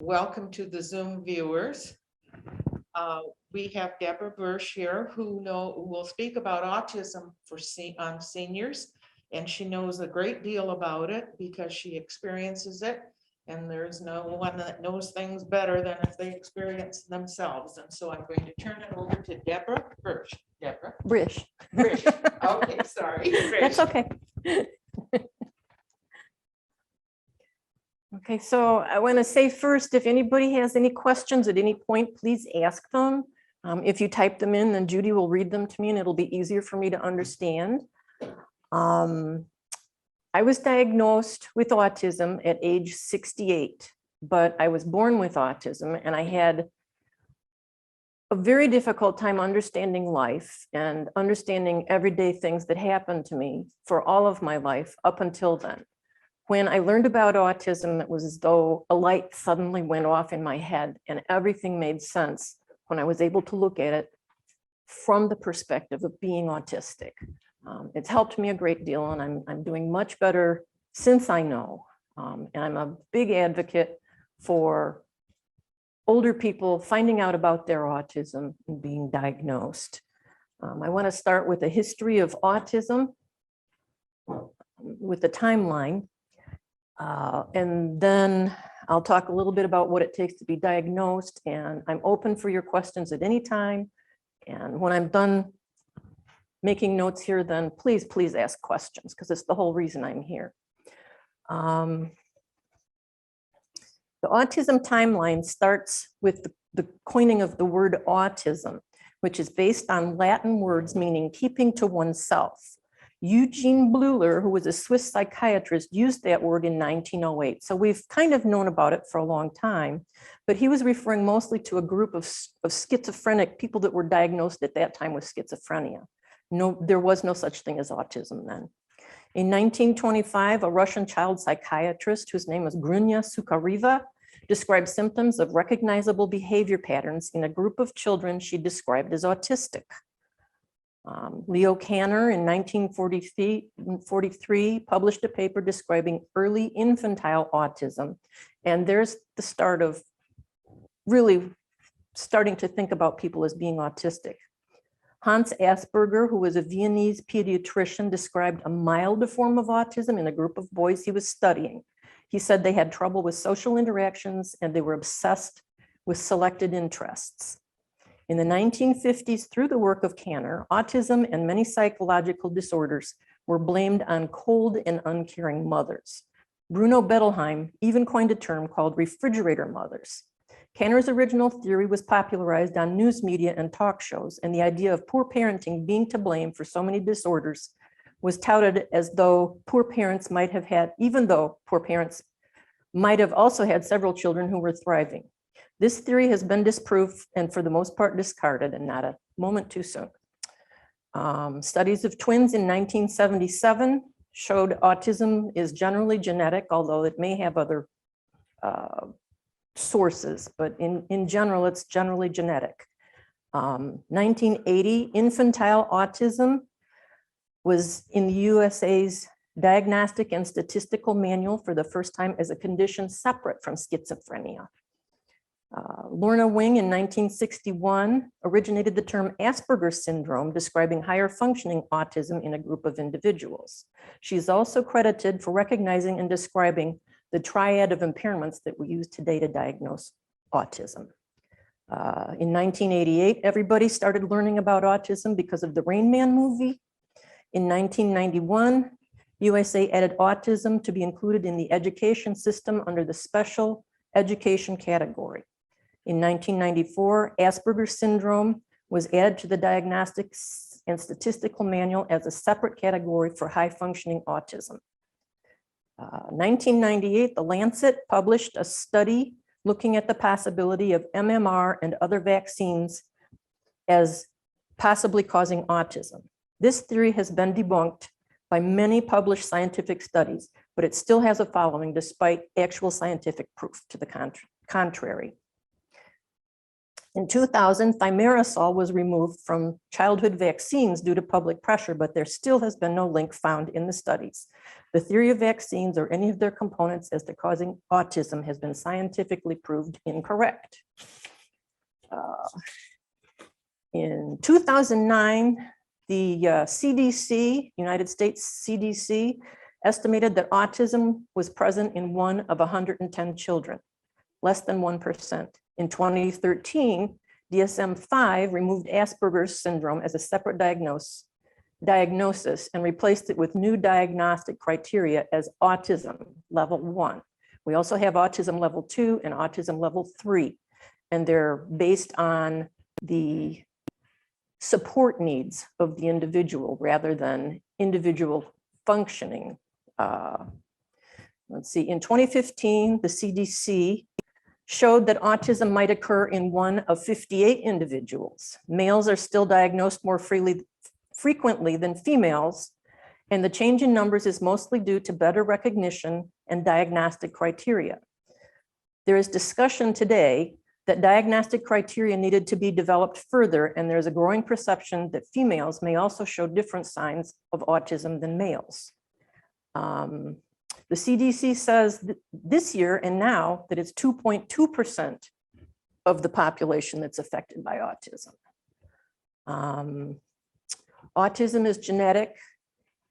Welcome to the Zoom viewers. We have Debra Brisch here who will speak about autism for seniors, and she knows a great deal about it because she experiences it, and there's no one that knows things better than if they experience themselves. And so I'm going to turn it over to Debra Brisch. Debra Brisch. Brisch. Okay, sorry. That's okay. Okay, so I want to say first, if anybody has any questions at any point, please ask them. If you type them in, then Judy will read them to me and it'll be easier for me to understand. I was diagnosed with autism at age 68, but I was born with autism and I had a very difficult time understanding life and understanding everyday things that happened to me for all of my life up until then. When I learned about autism, it was as though a light suddenly went off in my head and everything made sense when I was able to look at it from the perspective of being autistic. It's helped me a great deal and I'm doing much better since I know. And I'm a big advocate for older people finding out about their autism and being diagnosed. I want to start with a history of autism with the timeline. And then I'll talk a little bit about what it takes to be diagnosed, and I'm open for your questions at any time. And when I'm done making notes here, then please ask questions because it's the whole reason I'm here. The autism timeline starts with the coining of the word autism, which is based on Latin words meaning keeping to oneself. Eugene Bleuler, who was a Swiss psychiatrist, used that word in 1908. So we've kind of known about it for a long time, but he was referring mostly to a group of schizophrenic people that were diagnosed at that time with schizophrenia. No, there was no such thing as autism then. In 1925, a Russian child psychiatrist whose name was Grunya Sukhareva described symptoms of recognizable behavior patterns in a group of children she described as autistic. Leo Kanner in 1943 published a paper describing early infantile autism. And there's the start of really starting to think about people as being autistic. Hans Asperger, who was a Viennese pediatrician, described a milder form of autism in a group of boys he was studying. He said they had trouble with social interactions and they were obsessed with selected interests. In the 1950s, through the work of Kanner, autism and many psychological disorders were blamed on cold and uncaring mothers. Bruno Bettelheim even coined a term called refrigerator mothers. Kanner's original theory was popularized on news media and talk shows, and the idea of poor parenting being to blame for so many disorders was touted as though poor parents might have had, even though poor parents might have also had several children who were thriving. This theory has been disproved and for the most part discarded, and not a moment too soon. Studies of twins in 1977 showed autism is generally genetic, although it may have other sources, but in general, it's generally genetic. 1980, infantile autism was in the USA's Diagnostic and Statistical Manual for the first time as a condition separate from schizophrenia. Lorna Wing in 1961 originated the term Asperger's syndrome, describing higher functioning autism in a group of individuals. She's also credited for recognizing and describing the triad of impairments that we use today to diagnose autism. In 1988, everybody started learning about autism because of the Rain Man movie. In 1991, USA added autism to be included in the education system under the special education category. In 1994, Asperger's syndrome was added to the Diagnostic and Statistical Manual as a separate category for high-functioning autism. 1998, The Lancet published a study looking at the possibility of MMR and other vaccines as possibly causing autism. This theory has been debunked by many published scientific studies, but it still has a following despite actual scientific proof to the contrary. In 2000, thimerosal was removed from childhood vaccines due to public pressure, but there still has been no link found in the studies. The theory of vaccines or any of their components as to causing autism has been scientifically proved incorrect. In 2009, the CDC, United States CDC, estimated that autism was present in 1 of 110 children, less than 1%. In 2013, DSM-5 removed Asperger's syndrome as a separate diagnosis and replaced it with new diagnostic criteria as autism level 1. We also have autism level 2 and autism level 3, and they're based on the support needs of the individual rather than individual functioning. Let's see, in 2015, the CDC showed that autism might occur in 1 of 58 individuals. Males are still diagnosed more frequently than females, and the change in numbers is mostly due to better recognition and diagnostic criteria. There is discussion today that diagnostic criteria needed to be developed further, and there's a growing perception that females may also show different signs of autism than males. The CDC says this year and now that it's 2.2% of the population that's affected by autism. Autism is genetic,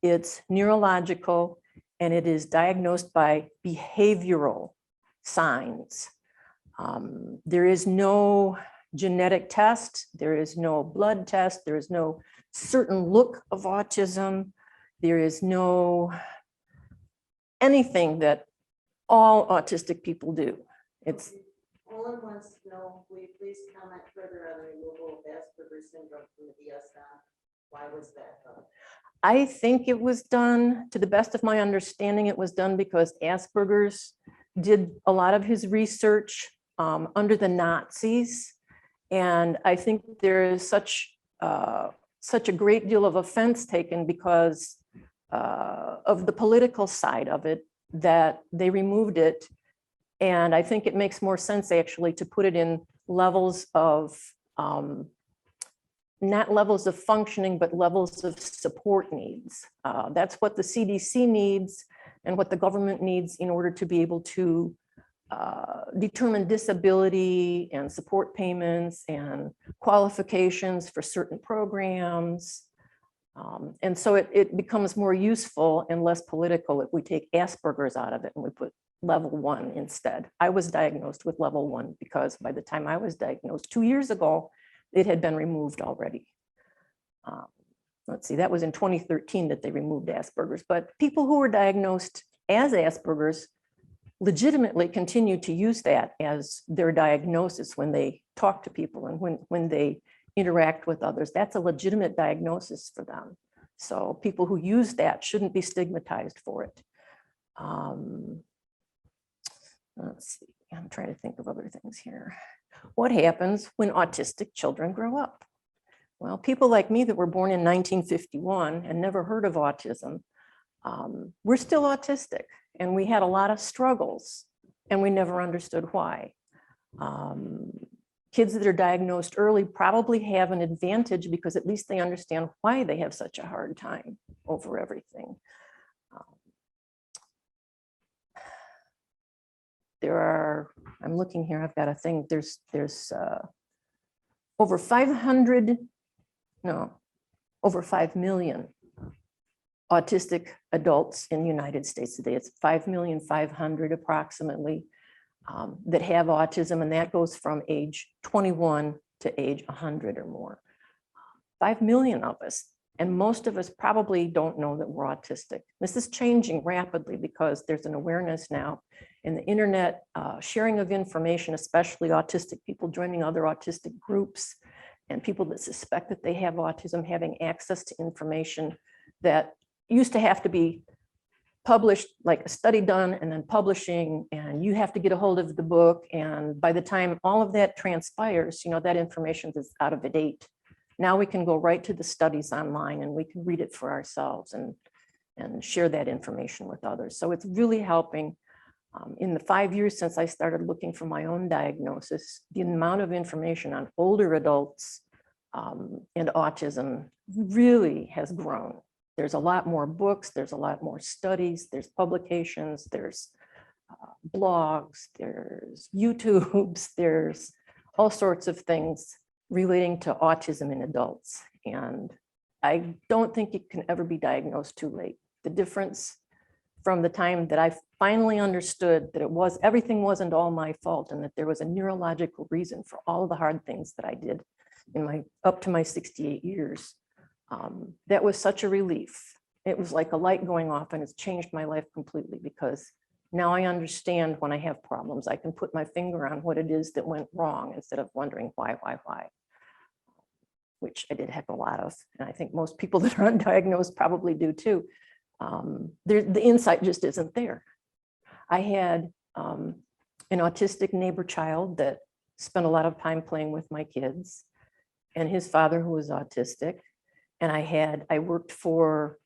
it's neurological, and it is diagnosed by behavioral signs. There is no genetic test, there is no blood test, there is no certain look of autism, there is no anything that all autistic people do. It's Olin wants to know, will you please comment further on the removal of Asperger's syndrome from the DSM? Why was that done? I think it was done, to the best of my understanding, it was done because Asperger's did a lot of his research under the Nazis. And I think there is such a great deal of offense taken because of the political side of it, that they removed it. And I think it makes more sense actually to put it in levels of, not levels of functioning, but levels of support needs. That's what the CDC needs and what the government needs in order to be able to determine disability and support payments and qualifications for certain programs. And so it becomes more useful and less political if we take Asperger's out of it and we put level 1 instead. I was diagnosed with level 1 because by the time I was diagnosed 2 years ago, it had been removed already. Let's see, that was in 2013 that they removed Asperger's, but people who were diagnosed as Asperger's legitimately continue to use that as their diagnosis when they talk to people and when they interact with others. That's a legitimate diagnosis for them. So people who use that shouldn't be stigmatized for it. Let's see, I'm trying to think of other things here. What happens when autistic children grow up? Well, people like me that were born in 1951 and never heard of autism, we're still autistic and we had a lot of struggles and we never understood why. Kids that are diagnosed early probably have an advantage because at least they understand why they have such a hard time over everything. There are, I'm looking here, I've got a thing, there's over 5 million autistic adults in the United States today. It's 5,500,000 approximately that have autism, and that goes from age 21 to age 100 or more. 5 million of us, and most of us probably don't know that we're autistic. This is changing rapidly because there's an awareness now in the internet, sharing of information, especially autistic people joining other autistic groups and people that suspect that they have autism having access to information that used to have to be published, like a study done and then publishing, and you have to get a hold of the book. And by the time all of that transpires, you know, that information is out of date. Now we can go right to the studies online and we can read it for ourselves and share that information with others. So it's really helping. In the 5 years since I started looking for my own diagnosis, the amount of information on older adults and autism really has grown. There's a lot more books, there's a lot more studies, there's publications, there's blogs, there's YouTubes, there's all sorts of things relating to autism in adults. And I don't think it can ever be diagnosed too late. The difference from the time that I finally understood that everything wasn't all my fault and that there was a neurological reason for all of the hard things that I did in up to my 68 years. That was such a relief. It was like a light going off, and it's changed my life completely, because now I understand when I have problems, I can put my finger on what it is that went wrong instead of wondering why, which I did have a lot of. And I think most people that are undiagnosed probably do too. The insight just isn't there. I had an autistic neighbor child that spent a lot of time playing with my kids, and his father who was autistic. And I worked for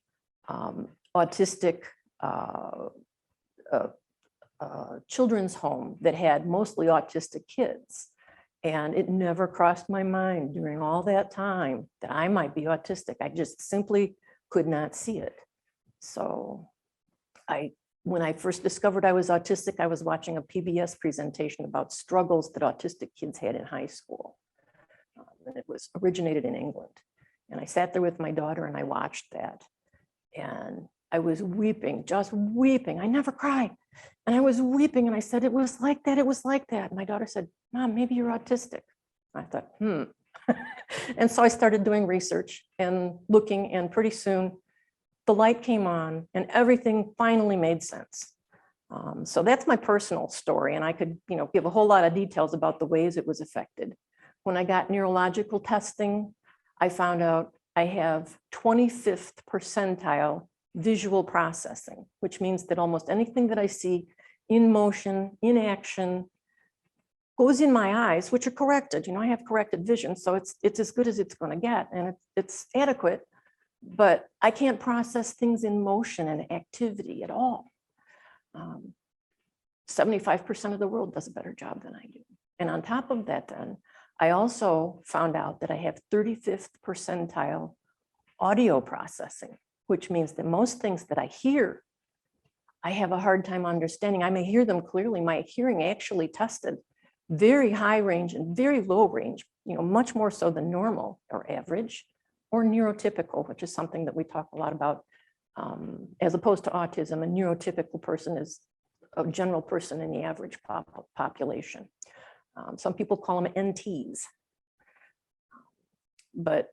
autistic children's home that had mostly autistic kids. And it never crossed my mind during all that time that I might be autistic. I just simply could not see it. So when I first discovered I was autistic, I was watching a PBS presentation about struggles that autistic kids had in high school. And it was originated in England. And I sat there with my daughter and I watched that. And I was weeping, just weeping. I never cried. And I was weeping and I said, it was like that, it was like that. And my daughter said, Mom, maybe you're autistic. I thought, And so I started doing research and looking, and pretty soon the light came on and everything finally made sense. So that's my personal story. And I could, give a whole lot of details about the ways it was affected. When I got neurological testing, I found out I have 25th percentile visual processing, which means that almost anything that I see in motion, in action, goes in my eyes, which are corrected. I have corrected vision, so it's as good as it's going to get, and it's adequate, but I can't process things in motion and activity at all. 75% of the world does a better job than I do. And on top of that, then, I also found out that I have 35th percentile audio processing, which means that most things that I hear, I have a hard time understanding. I may hear them clearly. My hearing actually tested very high range and very low range, much more so than normal or average or neurotypical, which is something that we talk a lot about, as opposed to autism. A neurotypical person is a general person in the average population. Some people call them NTs. But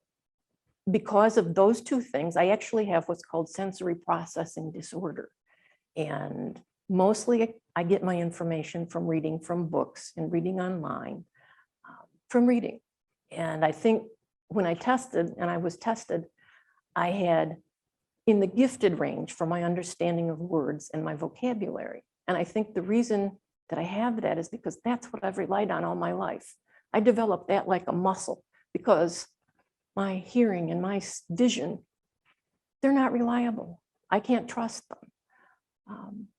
because of those two things, I actually have what's called sensory processing disorder. And mostly I get my information from reading from books and reading online, from reading. And I think when I was tested, I had in the gifted range for my understanding of words and my vocabulary. And I think the reason that I have that is because that's what I've relied on all my life. I developed that like a muscle, because my hearing and my vision, they're not reliable. I can't trust them.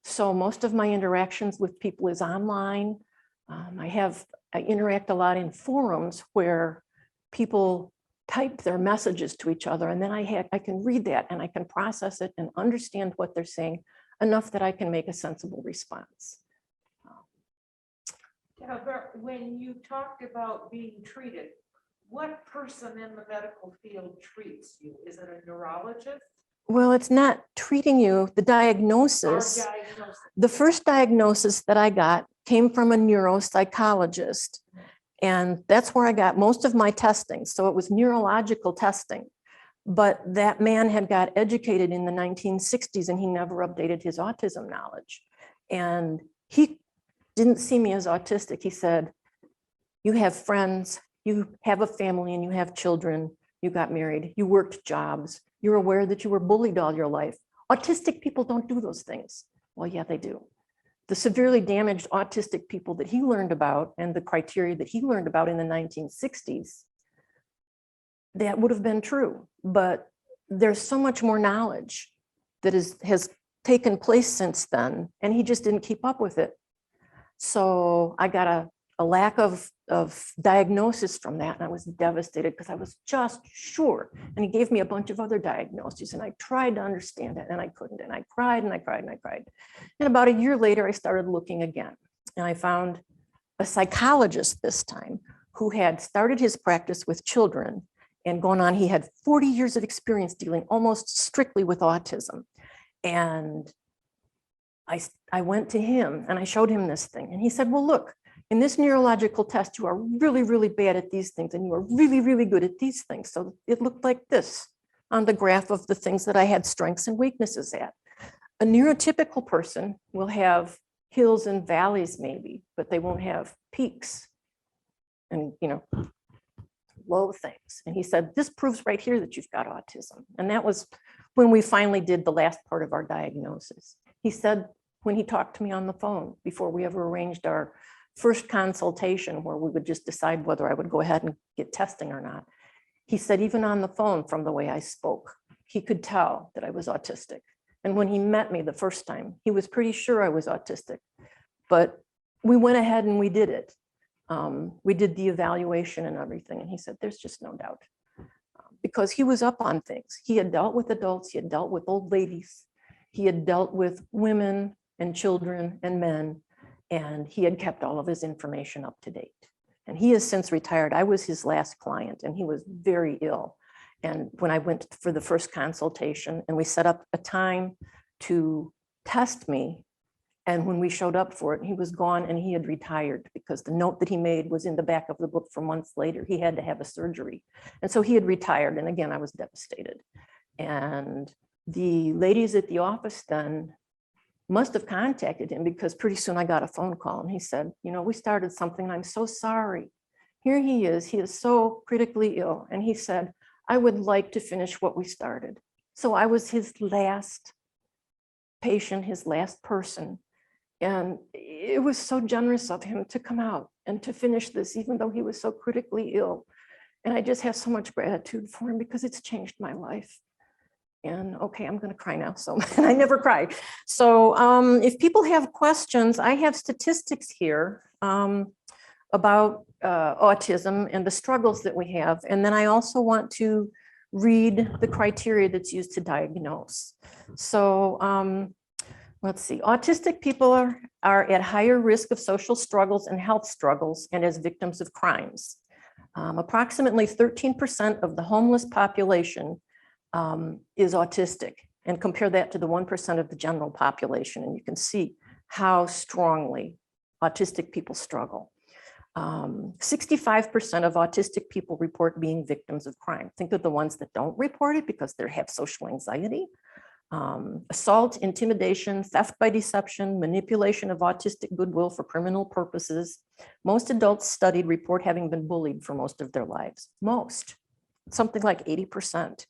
So most of my interactions with people is online. I interact a lot in forums where people type their messages to each other, and then I can read that and I can process it and understand what they're saying enough that I can make a sensible response. When you talked about being treated, what person in the medical field treats you? Is it a neurologist? Well, it's not treating you. The diagnosis, the first diagnosis that I got came from a neuropsychologist. And that's where I got most of my testing. So it was neurological testing. But that man had got educated in the 1960s and he never updated his autism knowledge. And he didn't see me as autistic. He said, you have friends, you have a family, and you have children, you got married, you worked jobs, you're aware that you were bullied all your life. Autistic people don't do those things. Well, yeah, they do. The severely damaged autistic people that he learned about and the criteria that he learned about in the 1960s, that would have been true. But there's so much more knowledge that has taken place since then, and he just didn't keep up with it. So I got a lack of diagnosis from that, and I was devastated because I was just sure. And he gave me a bunch of other diagnoses, and I tried to understand it, and I couldn't. And I cried and I cried and I cried. And about a year later, I started looking again, and I found a psychologist this time who had started his practice with children and gone on. He had 40 years of experience dealing almost strictly with autism. And I went to him and I showed him this thing, and he said, well, look, in this neurological test, you are really, really bad at these things, and you are really, really good at these things. So it looked like this on the graph of the things that I had strengths and weaknesses at. A neurotypical person will have hills and valleys maybe, but they won't have peaks and, low things. And he said, this proves right here that you've got autism. And that was when we finally did the last part of our diagnosis. He said, when he talked to me on the phone, before we ever arranged our first consultation where we would just decide whether I would go ahead and get testing or not, he said, even on the phone, from the way I spoke, he could tell that I was autistic. And when he met me the first time, he was pretty sure I was autistic. But we went ahead and we did it. We did the evaluation and everything. And he said, there's just no doubt. Because he was up on things. He had dealt with adults, he had dealt with old ladies, he had dealt with women and children and men, and he had kept all of his information up to date. And he has since retired. I was his last client, and he was very ill. And when I went for the first consultation, and we set up a time to test me, and when we showed up for it, he was gone and he had retired because the note that he made was in the back of the book for months later. He had to have a surgery. And so he had retired. And again, I was devastated. And the ladies at the office then must have contacted him, because pretty soon I got a phone call and he said, we started something and I'm so sorry. Here he is so critically ill. And he said, I would like to finish what we started. So I was his last patient, his last person. And it was so generous of him to come out and to finish this, even though he was so critically ill. And I just have so much gratitude for him because it's changed my life. And okay, I'm going to cry now. So, and I never cry. So if people have questions, I have statistics here about autism and the struggles that we have. And then I also want to read the criteria that's used to diagnose. So let's see, autistic people are at higher risk of social struggles and health struggles and as victims of crimes. Approximately 13% of the homeless population is autistic, and compare that to the 1% of the general population, and you can see how strongly autistic people struggle. 65% of autistic people report being victims of crime. Think of the ones that don't report it because they have social anxiety. Assault, intimidation, theft by deception, manipulation of autistic goodwill for criminal purposes. Most adults studied report having been bullied for most of their lives. Most, something like 80%.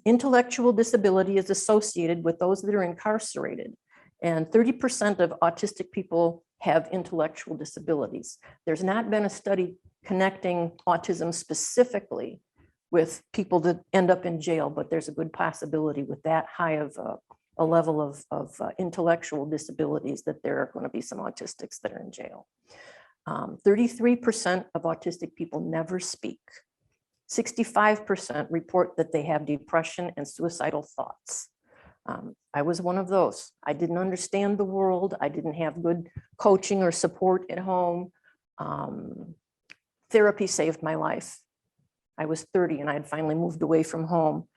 Intellectual disability is associated with those that are incarcerated, and 30% of autistic people have intellectual disabilities. There's not been a study connecting autism specifically with people that end up in jail, but there's a good possibility with that high of a level of intellectual disabilities that there are going to be some autistics that are in jail. 33% of autistic people never speak. 65% report that they have depression and suicidal thoughts. I was one of those. I didn't understand the world. I didn't have good coaching or support at home. Therapy saved my life. I was 30 and I had finally moved away from home,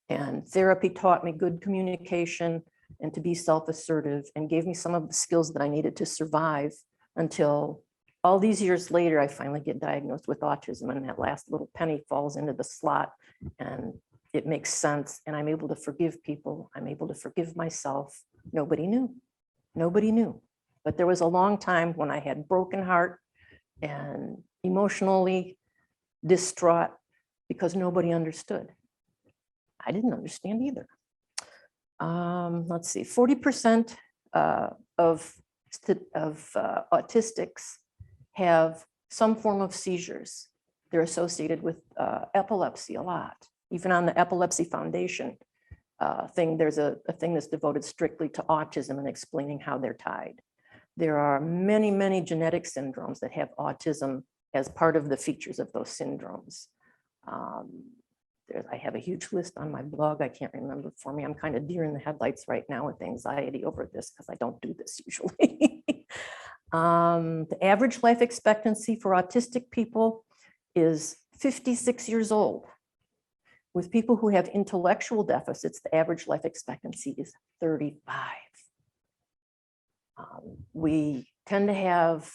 and therapy taught me good communication and to be self-assertive, and gave me some of the skills that I needed to survive until all these years later, I finally get diagnosed with autism, and that last little penny falls into the slot and it makes sense. And I'm able to forgive people. I'm able to forgive myself. Nobody knew. Nobody knew. But there was a long time when I had broken heart and emotionally distraught because nobody understood. I didn't understand either. Let's see, 40% of autistics have some form of seizures. They're associated with epilepsy a lot. Even on the Epilepsy Foundation, thing. There's a thing that's devoted strictly to autism and explaining how they're tied. There are many, many genetic syndromes that have autism as part of the features of those syndromes. I have a huge list on my blog. I can't remember for me. I'm kind of deer in the headlights right now with anxiety over this because I don't do this usually. The average life expectancy for autistic people is 56 years old. With people who have intellectual deficits, the average life expectancy is 35. We tend to have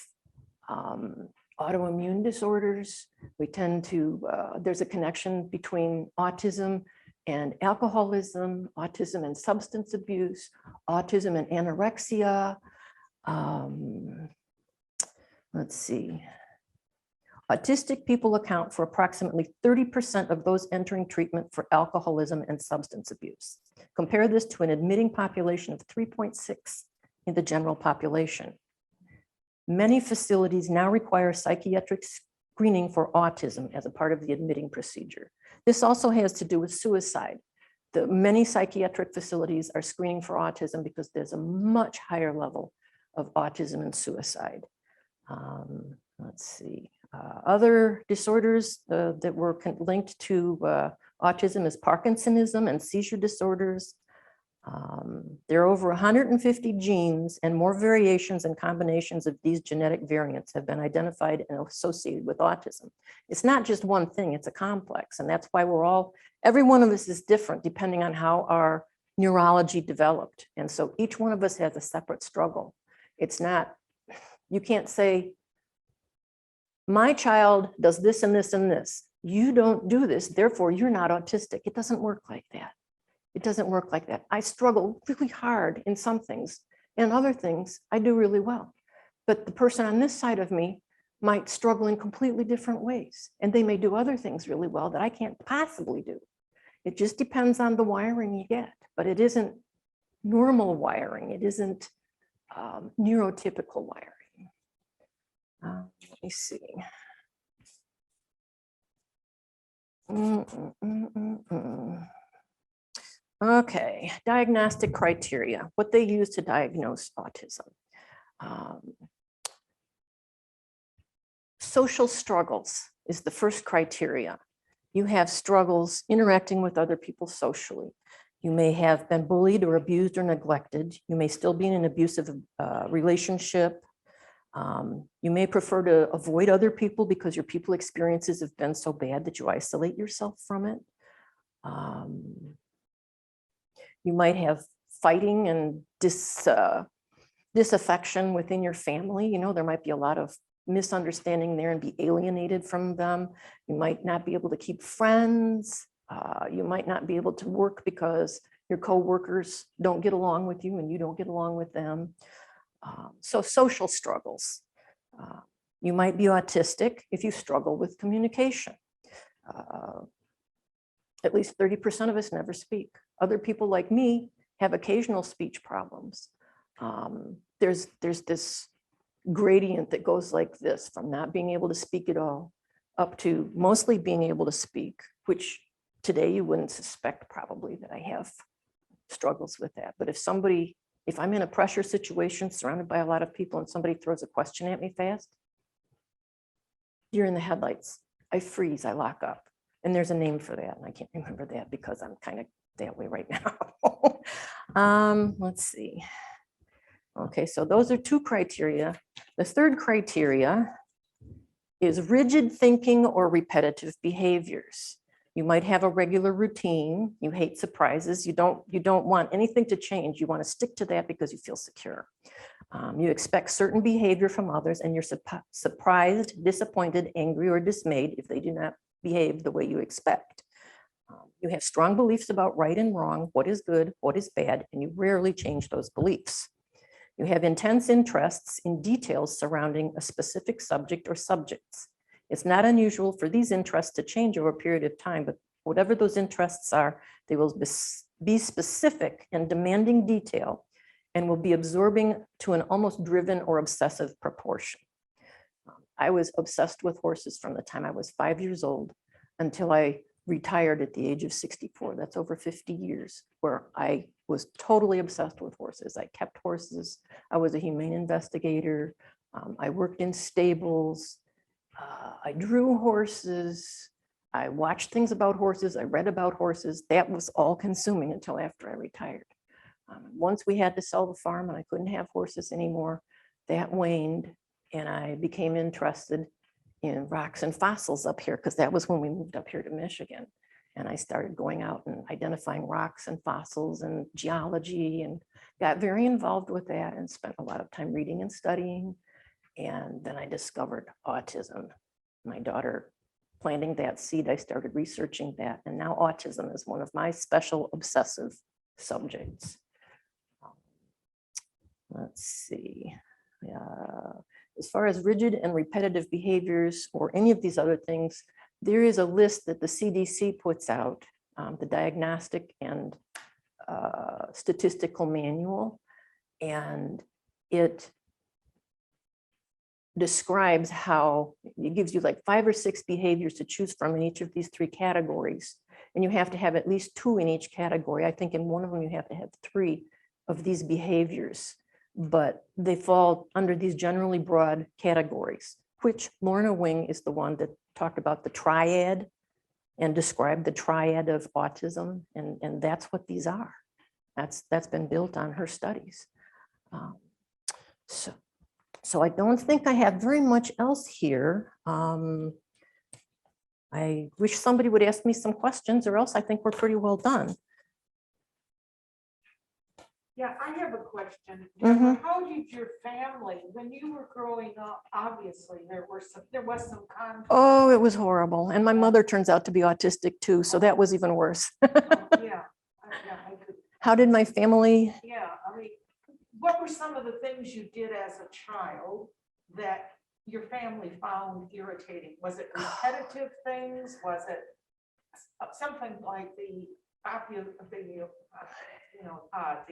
autoimmune disorders. We tend to, there's a connection between autism and alcoholism, autism and substance abuse, autism and anorexia. Let's see. Autistic people account for approximately 30% of those entering treatment for alcoholism and substance abuse. Compare this to an admitting population of 3.6 in the general population. Many facilities now require psychiatric screening for autism as a part of the admitting procedure. This also has to do with suicide. Many psychiatric facilities are screening for autism because there's a much higher level of autism and suicide. Let's see. Other disorders that were linked to autism is Parkinsonism and seizure disorders. There are over 150 genes, and more variations and combinations of these genetic variants have been identified and associated with autism. It's not just one thing, it's a complex, and that's why every one of us is different depending on how our neurology developed. And so each one of us has a separate struggle. It's not, you can't say, my child does this and this and this. You don't do this, therefore you're not autistic. It doesn't work like that. It doesn't work like that. I struggle really hard in some things, and other things I do really well. But the person on this side of me might struggle in completely different ways, and they may do other things really well that I can't possibly do. It just depends on the wiring you get, but it isn't normal wiring. It isn't neurotypical wiring. Let me see. Okay, diagnostic criteria, what they use to diagnose autism. Social struggles is the first criteria. You have struggles interacting with other people socially. You may have been bullied or abused or neglected. You may still be in an abusive relationship. You may prefer to avoid other people because your people experiences have been so bad that you isolate yourself from it. You might have fighting and disaffection within your family. You know, there might be a lot of misunderstanding there and be alienated from them. You might not be able to keep friends. You might not be able to work because your coworkers don't get along with you and you don't get along with them. So social struggles. You might be autistic if you struggle with communication. At least 30% of us never speak. Other people like me have occasional speech problems. There's this gradient that goes like this, from not being able to speak at all up to mostly being able to speak, which today you wouldn't suspect probably that I have struggles with that. But if I'm in a pressure situation surrounded by a lot of people and somebody throws a question at me fast, you're in the headlights. I freeze, I lock up. And there's a name for that, and I can't remember that because I'm kind of that way right now. Let's see. Okay, so those are two criteria. The third criteria is rigid thinking or repetitive behaviors. You might have a regular routine. You hate surprises. You don't want anything to change. You want to stick to that because you feel secure. You expect certain behavior from others, and you're surprised, disappointed, angry, or dismayed if they do not behave the way you expect. You have strong beliefs about right and wrong, what is good, what is bad, and you rarely change those beliefs. You have intense interests in details surrounding a specific subject or subjects. It's not unusual for these interests to change over a period of time, but whatever those interests are, they will be specific and demanding detail and will be absorbing to an almost driven or obsessive proportion. I was obsessed with horses from the time I was 5 years old until I retired at the age of 64. That's over 50 years, where I was totally obsessed with horses. I kept horses. I was a humane investigator. I worked in stables. I drew horses. I watched things about horses. I read about horses. That was all consuming until after I retired. Once we had to sell the farm and I couldn't have horses anymore, that waned, and I became interested in rocks and fossils up here, because that was when we moved up here to Michigan. And I started going out and identifying rocks and fossils and geology, and got very involved with that and spent a lot of time reading and studying. And then I discovered autism. My daughter planting that seed, I started researching that. And now autism is one of my special obsessive subjects. Let's see. As far as rigid and repetitive behaviors or any of these other things, there is a list that the CDC puts out, the Diagnostic and Statistical Manual, and it describes how it gives you like 5 or 6 behaviors to choose from in each of these 3 categories. And you have to have at least 2 in each category. I think in one of them you have to have 3 of these behaviors, but they fall under these generally broad categories, which Lorna Wing is the one that talked about the triad and described the triad of autism. And that's what these are. That's been built on her studies. So I don't think I have very much else here. I wish somebody would ask me some questions, or else I think we're pretty well done. Yeah, I have a question. Mhm. How did your family, when you were growing up, obviously there was some conflict. Oh, it was horrible. And my mother turns out to be autistic too, so that was even worse. Yeah, I could, How did my family? yeah, I mean, what were some of the things you did as a child that your family found irritating? Was it repetitive things? Was it something like the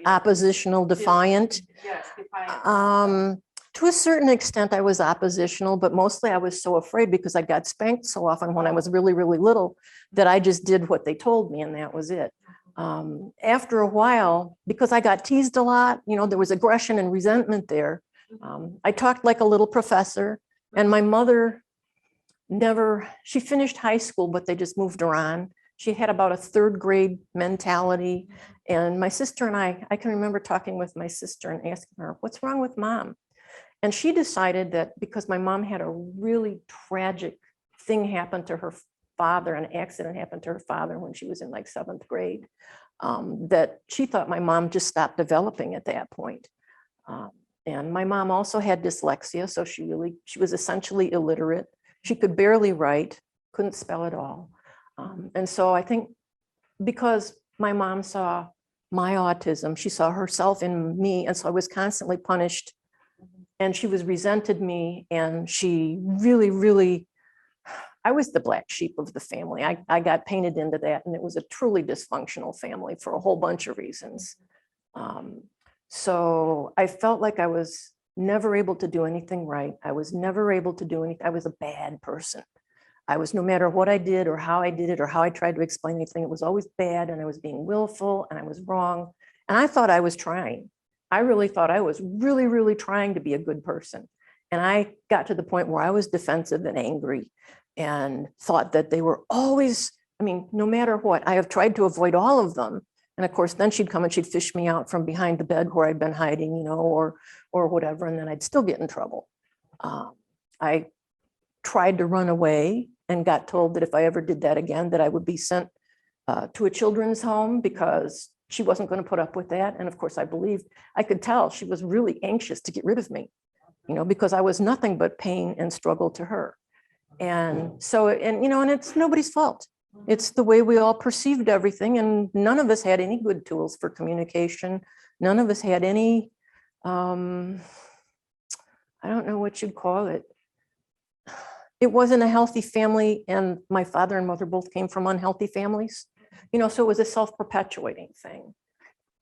Oppositional, defiant. Yes, defiant. To a certain extent, I was oppositional, but mostly I was so afraid because I got spanked so often when I was really, really little that I just did what they told me, and that was it. After a while, because I got teased a lot, there was aggression and resentment there. I talked like a little professor, and my mother she finished high school, but they just moved her on. She had about a 3rd grade mentality. And my sister and I can remember talking with my sister and asking her, what's wrong with mom? And she decided that because my mom had a really tragic thing happen to her father, an accident happened to her father when she was in like 7th grade, that she thought my mom just stopped developing at that point. And my mom also had dyslexia, so she was essentially illiterate. She could barely write, couldn't spell at all. And so I think because my mom saw my autism, she saw herself in me, and so I was constantly punished, and she resented me, and she really, I was the black sheep of the family. I got painted into that, and it was a truly dysfunctional family for a whole bunch of reasons. So I felt like I was never able to do anything right. I was never able to do anything. I was a bad person. I was, no matter what I did or how I did it or how I tried to explain anything, it was always bad, and I was being willful and I was wrong. And I thought I was trying. I really thought I was really trying to be a good person. And I got to the point where I was defensive and angry and thought that they were always, no matter what, I have tried to avoid all of them. And of course, then she'd come and she'd fish me out from behind the bed where I'd been hiding, or whatever, and then I'd still get in trouble. I tried to run away and got told that if I ever did that again, that I would be sent to a children's home because she wasn't going to put up with that. And of course, I could tell she was really anxious to get rid of me, because I was nothing but pain and struggle to her. And so, and it's nobody's fault. It's the way we all perceived everything. And none of us had any good tools for communication. None of us had any, I don't know what you'd call it. It wasn't a healthy family, and my father and mother both came from unhealthy families, so it was a self-perpetuating thing.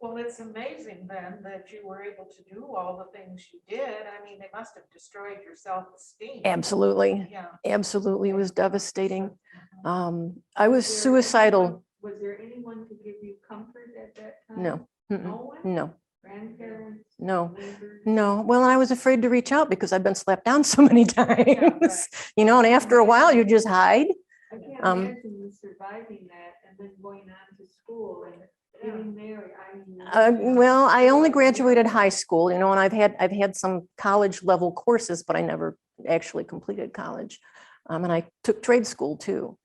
Well, it's amazing then that you were able to do all the things you did. They must have destroyed your self-esteem. Absolutely. Yeah. Absolutely. It was devastating. I was there suicidal. Was there anyone to give you comfort at that time? No, mm-mm, No one? no, Grandparents? no, Neighbors? no. Well, I was afraid to reach out because I've been slapped down so many times, right. you know, and after a while you just hide. I can't Um, imagine you surviving that and then going on to school and getting married. Well, I only graduated high school, you know, and I've had some college level courses, but I never actually completed college. And I took trade school too.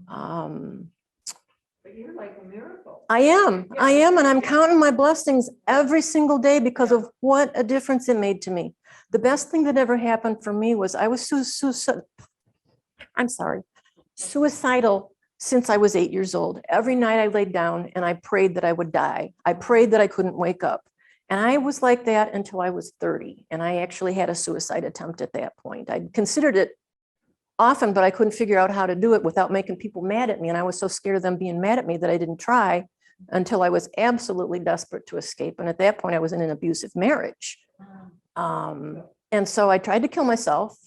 But you're like a miracle. I am, and I'm counting my blessings every single day because of what a difference it made to me. The best thing that ever happened for me was I was suicidal since I was 8 years old. Every night I laid down and I prayed that I would die. I prayed that I couldn't wake up. And I was like that until I was 30. And I actually had a suicide attempt at that point. I considered it often, but I couldn't figure out how to do it without making people mad at me. And I was so scared of them being mad at me that I didn't try until I was absolutely desperate to escape. And at that point, I was in an abusive marriage. And so I tried to kill myself.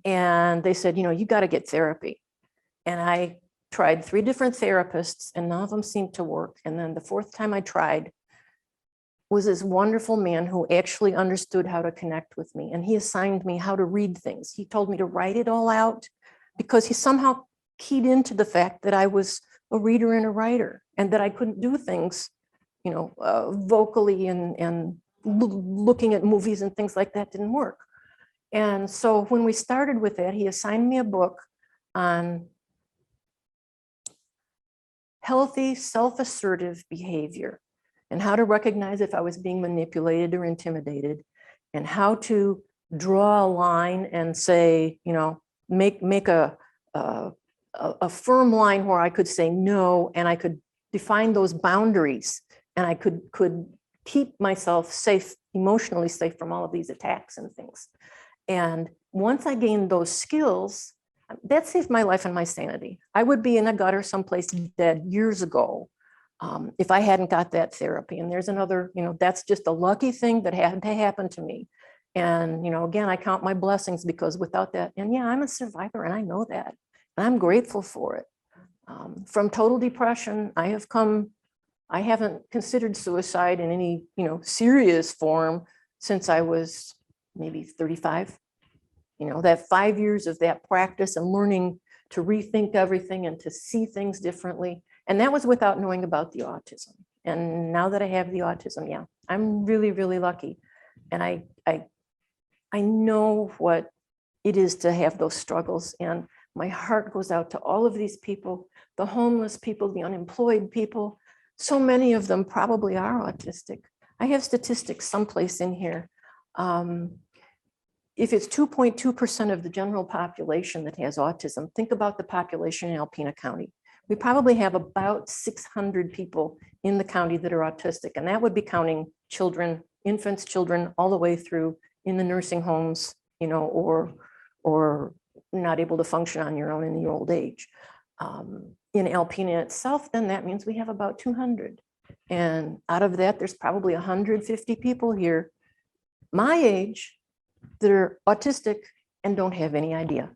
And they said, you know, you got to get therapy. And I tried 3 different therapists and none of them seemed to work. And then the 4th time I tried was this wonderful man who actually understood how to connect with me. And he assigned me how to read things. He told me to write it all out because he somehow keyed into the fact that I was a reader and a writer and that I couldn't do things, you know, vocally and looking at movies and things like that didn't work. And so when we started with that, he assigned me a book on healthy, self-assertive behavior and how to recognize if I was being manipulated or intimidated and how to draw a line and say, you know, make a firm line where I could say no and I could define those boundaries and I could keep myself safe, emotionally safe from all of these attacks and things. And once I gained those skills, that saved my life and my sanity. I would be in a gutter someplace dead years ago if I hadn't got that therapy. And there's another, you know, that's just a lucky thing that had to happen to me. And, you know, again, I count my blessings because without that, and yeah, I'm a survivor and I know that, and I'm grateful for it. From total depression, I haven't considered suicide in any, you know, serious form since I was maybe 35. You know, that 5 years of that practice and learning to rethink everything and to see things differently. And that was without knowing about the autism. And now that I have the autism, yeah, I'm really, really lucky. And I know what it is to have those struggles. And my heart goes out to all of these people, the homeless people, the unemployed people. So many of them probably are autistic. I have statistics someplace in here. If it's 2.2% of the general population that has autism, think about the population in Alpena County. We probably have about 600 people in the county that are autistic, and that would be counting children, infants, children, all the way through in the nursing homes, you know, or not able to function on your own in your old age. In Alpena itself, then that means we have about 200. And out of that, there's probably 150 people here, my age, that are autistic and don't have any idea.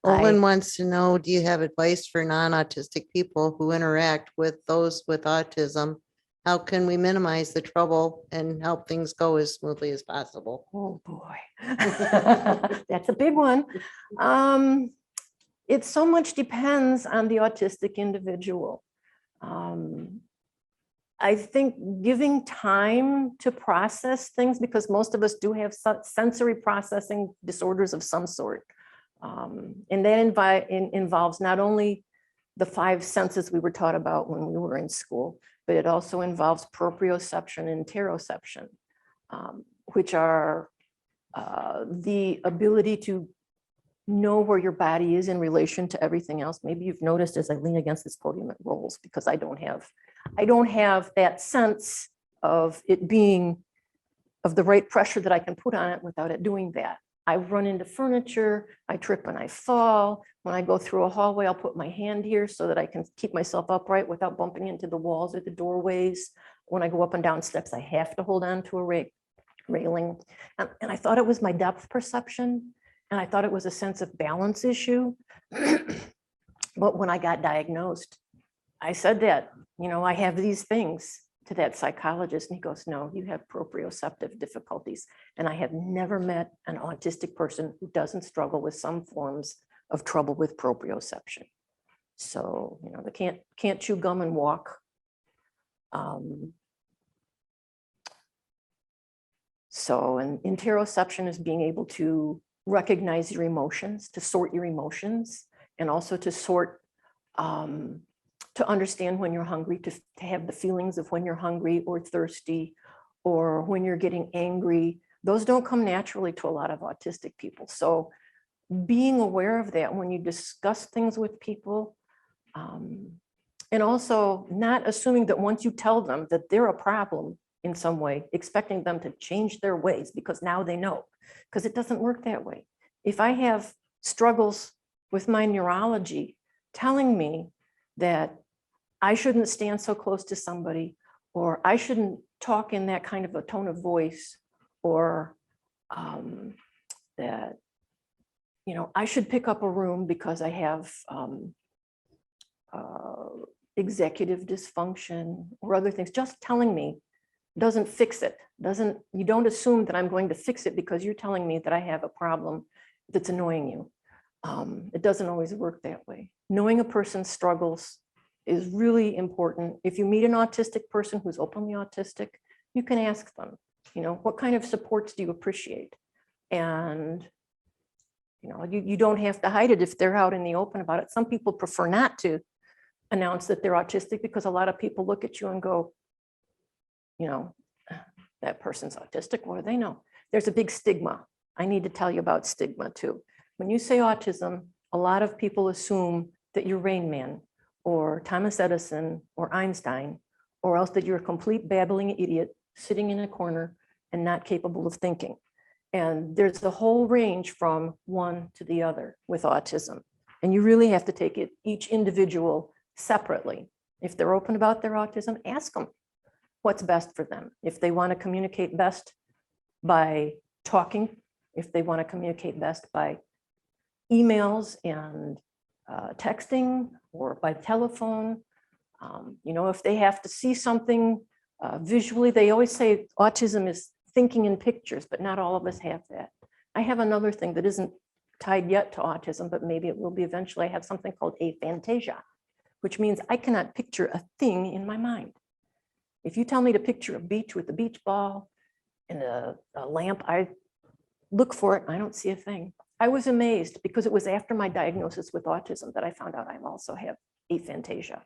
Olin wants to know, do you have advice for non-autistic people who interact with those with autism? How can we minimize the trouble and help things go as smoothly as possible? Oh, boy. That's a big one. It so much depends on the autistic individual. I think giving time to process things, because most of us do have sensory processing disorders of some sort. And that involves not only the 5 senses we were taught about when we were in school, but it also involves proprioception and interoception, which are the ability to know where your body is in relation to everything else. Maybe you've noticed as I lean against this podium, it rolls because I don't have that sense of it being of the right pressure that I can put on it without it doing that. I run into furniture, I trip and I fall. When I go through a hallway, I'll put my hand here so that I can keep myself upright without bumping into the walls or the doorways. When I go up and down steps, I have to hold on to a railing. And I thought it was my depth perception. And I thought it was a sense of balance issue. But when I got diagnosed, I said that, you know, I have these things to that psychologist, and he goes, no, you have proprioceptive difficulties. And I have never met an autistic person who doesn't struggle with some forms of trouble with proprioception. So, you know, they can't chew gum and walk. So, and interoception is being able to recognize your emotions, to sort your emotions, and also to sort, to understand when you're hungry, to have the feelings of when you're hungry or thirsty, or when you're getting angry. Those don't come naturally to a lot of autistic people. So being aware of that when you discuss things with people, and also not assuming that once you tell them that they're a problem in some way, expecting them to change their ways because now they know, because it doesn't work that way. If I have struggles with my neurology telling me that I shouldn't stand so close to somebody, or I shouldn't talk in that kind of a tone of voice, or that, you know, I should pick up a room because I have executive dysfunction or other things, just telling me doesn't fix it. You don't assume that I'm going to fix it because you're telling me that I have a problem that's annoying you. It doesn't always work that way. Knowing a person's struggles is really important. If you meet an autistic person who's openly autistic, you can ask them, you know, what kind of supports do you appreciate? And, you know, you don't have to hide it if they're out in the open about it. Some people prefer not to announce that they're autistic because a lot of people look at you and go, you know, that person's autistic. What do they know? There's a big stigma. I need to tell you about stigma too. When you say autism, a lot of people assume that you're Rain Man or Thomas Edison or Einstein, or else that you're a complete babbling idiot sitting in a corner and not capable of thinking. And there's a whole range from one to the other with autism. And you really have to take it each individual separately. If they're open about their autism, ask them what's best for them. If they want to communicate best by talking, if they want to communicate best by emails and texting or by telephone, you know, if they have to see something visually, they always say autism is thinking in pictures, but not all of us have that. I have another thing that isn't tied yet to autism, but maybe it will be eventually. I have something called aphantasia, which means I cannot picture a thing in my mind. If you tell me to picture a beach with a beach ball and a lamp, I look for it, I don't see a thing. I was amazed because it was after my diagnosis with autism that I found out I also have aphantasia.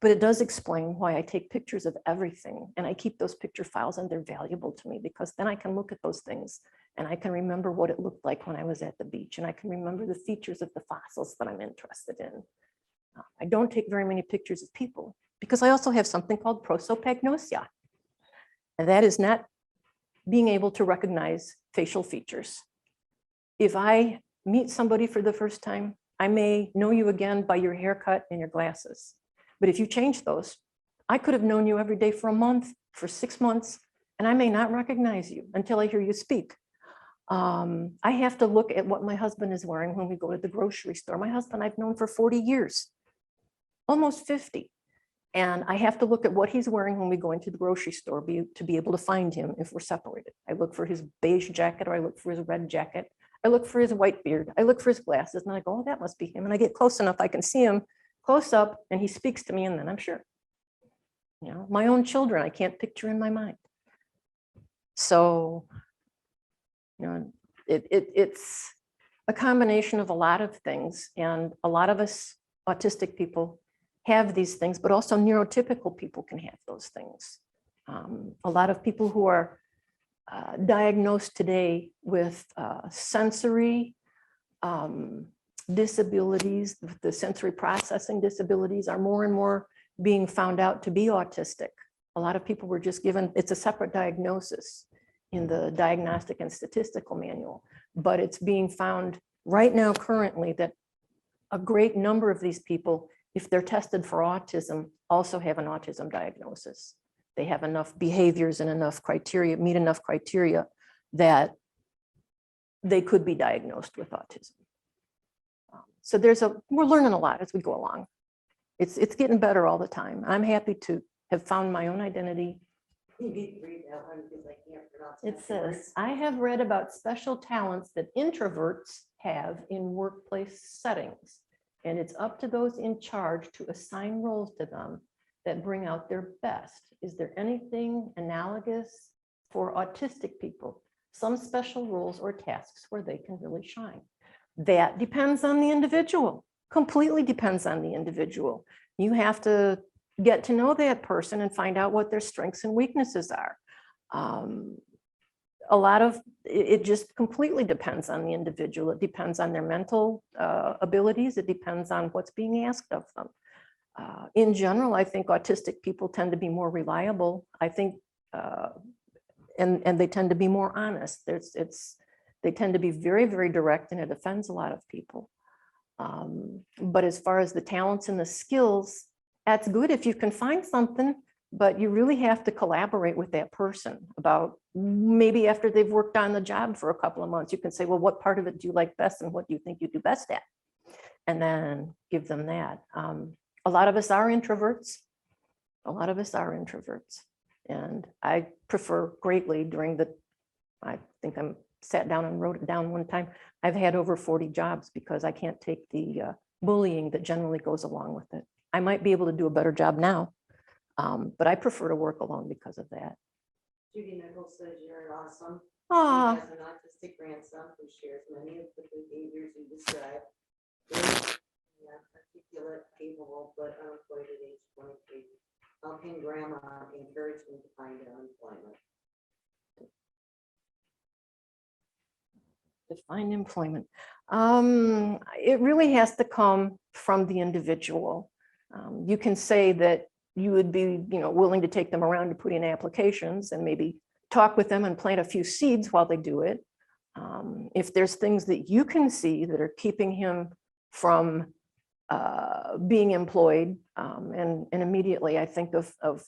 But it does explain why I take pictures of everything, and I keep those picture files, and they're valuable to me because then I can look at those things and I can remember what it looked like when I was at the beach, and I can remember the features of the fossils that I'm interested in. I don't take very many pictures of people because I also have something called prosopagnosia. And that is not being able to recognize facial features. If I meet somebody for the first time, I may know you again by your haircut and your glasses. But if you change those, I could have known you every day for a month, for 6 months, and I may not recognize you until I hear you speak. I have to look at what my husband is wearing when we go to the grocery store. My husband I've known for 40 years, almost 50. And I have to look at what he's wearing when we go into the grocery store to be able to find him if we're separated. I look for his beige jacket, or I look for his red jacket. I look for his white beard. I look for his glasses, and I go, oh, that must be him. And I get close enough, I can see him close up, and he speaks to me, and then I'm sure. You know, my own children, I can't picture in my mind. So, you know, it's a combination of a lot of things, and a lot of us autistic people have these things, but also neurotypical people can have those things. A lot of people who are diagnosed today with sensory disabilities, the sensory processing disabilities are more and more being found out to be autistic. A lot of people were just given, it's a separate diagnosis in the Diagnostic and Statistical Manual, but it's being found right now currently that a great number of these people, if they're tested for autism, also have an autism diagnosis. They have enough behaviors and enough criteria, meet enough criteria that they could be diagnosed with autism. So we're learning a lot as we go along. It's getting better all the time. I'm happy to have found my own identity. You need to read that one because I can't pronounce. It half the words. says, I have read about special talents that introverts have in workplace settings. And it's up to those in charge to assign roles to them that bring out their best. Is there anything analogous for autistic people? Some special roles or tasks where they can really shine? That depends on the individual, completely depends on the individual. You have to get to know that person and find out what their strengths and weaknesses are. A lot of it just completely depends on the individual. It depends on their mental abilities. It depends on what's being asked of them. In general, I think autistic people tend to be more reliable. I think, and they tend to be more honest. They tend to be very, very direct, and it offends a lot of people. But as far as the talents and the skills, that's good if you can find something, but you really have to collaborate with that person about maybe after they've worked on the job for a couple of months, you can say, well, what part of it do you like best and what do you think you do best at? And then give them that. A lot of us are introverts. A lot of us are introverts. And I prefer greatly I think I'm sat down and wrote it down one time. I've had over 40 jobs because I can't take the bullying that generally goes along with it. I might be able to do a better job now, but I prefer to work alone because of that. Judy Nichols says you're awesome. Ah, She has an autistic grandson who shares many of the behaviors you described. Very articulate, capable, but unemployed at age 23. How can grandma encourage him to find employment? define employment. It really has to come from the individual. You can say that you would be, willing to take them around to put in applications and maybe talk with them and plant a few seeds while they do it. If there's things that you can see that are keeping him from being employed, and immediately I think of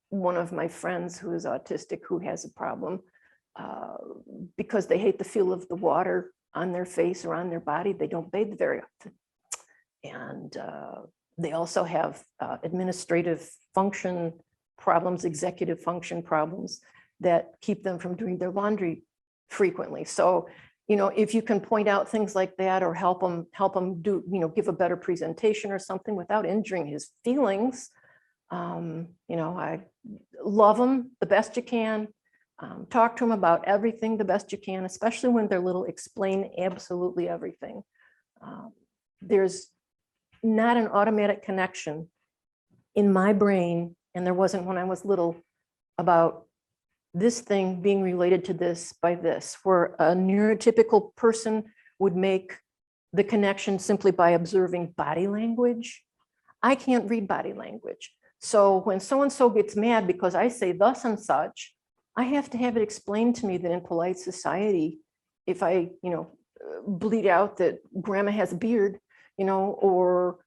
one of my friends who is autistic who has a problem because they hate the feel of the water on their face or on their body. They don't bathe very often. And they also have administrative function problems, executive function problems that keep them from doing their laundry frequently. So, if you can point out things like that or help them do, give a better presentation or something without injuring his feelings, I love them the best you can. Talk to them about everything the best you can, especially when they're little. Explain absolutely everything. There's not an automatic connection in my brain, and there wasn't when I was little, about this thing being related to this by this, where a neurotypical person would make the connection simply by observing body language. I can't read body language. So when so-and-so gets mad because I say thus and such, I have to have it explained to me that in polite society, if I, bleat out that grandma has a beard, or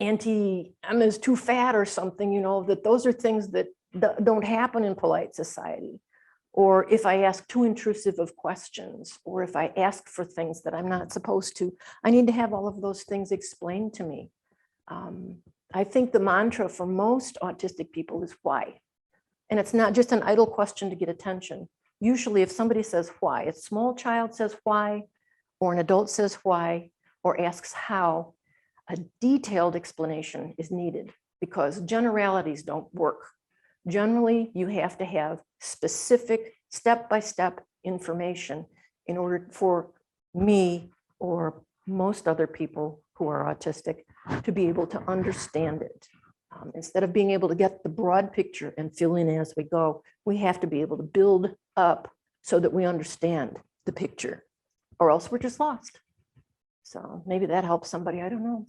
Auntie Emma's too fat or something, that those are things that don't happen in polite society. Or if I ask too intrusive of questions, or if I ask for things that I'm not supposed to, I need to have all of those things explained to me. I think the mantra for most autistic people is why. And it's not just an idle question to get attention. Usually if somebody says why, a small child says why, or an adult says why, or asks how, a detailed explanation is needed because generalities don't work. Generally, you have to have specific step-by-step information in order for me or most other people who are autistic to be able to understand it. Instead of being able to get the broad picture and fill in as we go, we have to be able to build up so that we understand the picture, or else we're just lost. So maybe that helps somebody, I don't know.